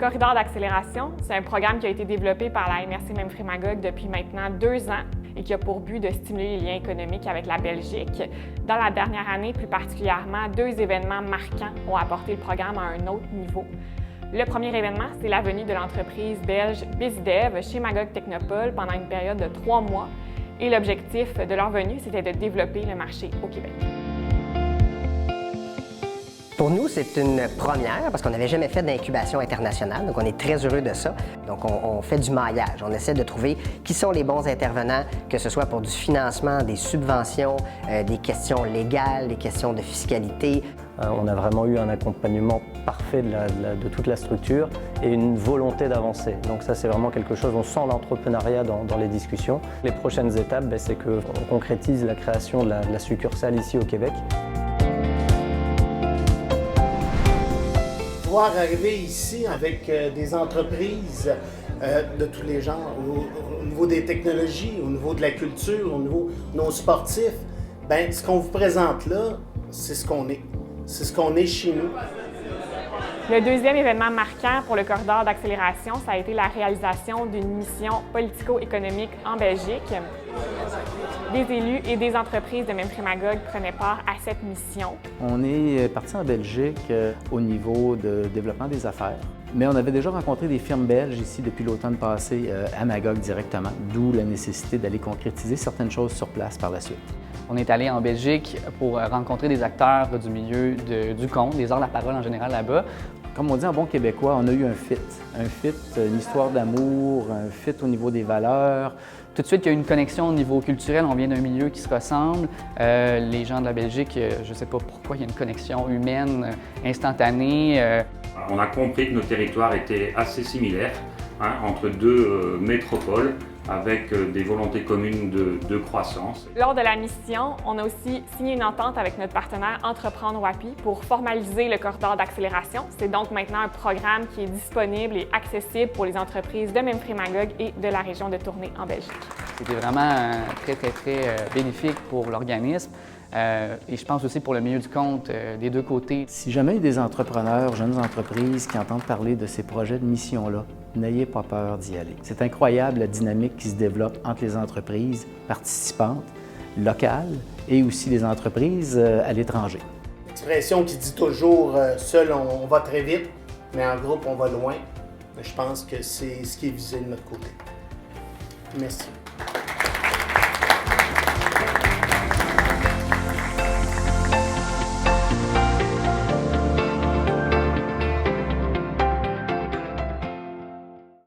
corridor d'accélération, c'est un programme qui a été développé par la MRC Memphremagog depuis maintenant 2 ans et qui a pour but de stimuler les liens économiques avec la Belgique. Dans la dernière année, plus particulièrement, 2 événements marquants ont apporté le programme à un autre niveau. Le premier événement, c'est la venue de l'entreprise belge BizDev chez Magog Technopole pendant une période de 3 mois. Et l'objectif de leur venue, c'était de développer le marché au Québec. Pour nous, c'est une première parce qu'on n'avait jamais fait d'incubation internationale, donc on est très heureux de ça. Donc on fait du maillage, on essaie de trouver qui sont les bons intervenants, que ce soit pour du financement, des subventions, des questions légales, des questions de fiscalité. On a vraiment eu un accompagnement parfait de toute la structure et une volonté d'avancer. Donc ça, c'est vraiment quelque chose, on sent l'entrepreneuriat dans les discussions. Les prochaines étapes, c'est qu'on concrétise la création de la succursale ici au Québec. Pouvoir arriver ici avec des entreprises de tous les genres, au niveau des technologies, au niveau de la culture, au niveau de nos sportifs, bien, ce qu'on vous présente là, c'est ce qu'on est. C'est ce qu'on est chez nous. Le deuxième événement marquant pour le corridor d'accélération, ça a été la réalisation d'une mission politico-économique en Belgique. Des élus et des entreprises de Memphremagog prenaient part à cette mission. On est parti en Belgique au niveau de développement des affaires, mais on avait déjà rencontré des firmes belges ici depuis l'automne passé à Magog directement, d'où la nécessité d'aller concrétiser certaines choses sur place par la suite. On est allé en Belgique pour rencontrer des acteurs du milieu du conte, des arts de la parole en général là-bas. Comme on dit en bon québécois, on a eu un fit, une histoire d'amour, un fit au niveau des valeurs. Tout de suite, il y a eu une connexion au niveau culturel, on vient d'un milieu qui se ressemble. Les gens de la Belgique, je ne sais pas pourquoi, il y a une connexion humaine instantanée. On a compris que nos territoires étaient assez similaires entre deux métropoles avec des volontés communes de croissance. Lors de la mission, on a aussi signé une entente avec notre partenaire Entreprendre WAPI pour formaliser le corridor d'accélération. C'est donc maintenant un programme qui est disponible et accessible pour les entreprises de Memphremagog et de la région de Tournai en Belgique. C'était vraiment très bénéfique pour l'organisme. Et je pense aussi pour le milieu du compte des deux côtés. Si jamais il y a des entrepreneurs, jeunes entreprises qui entendent parler de ces projets de mission-là, n'ayez pas peur d'y aller. C'est incroyable la dynamique qui se développe entre les entreprises participantes, locales et aussi les entreprises à l'étranger. L'expression qui dit toujours « seul on va très vite, mais en groupe on va loin », je pense que c'est ce qui est visé de notre côté. Merci.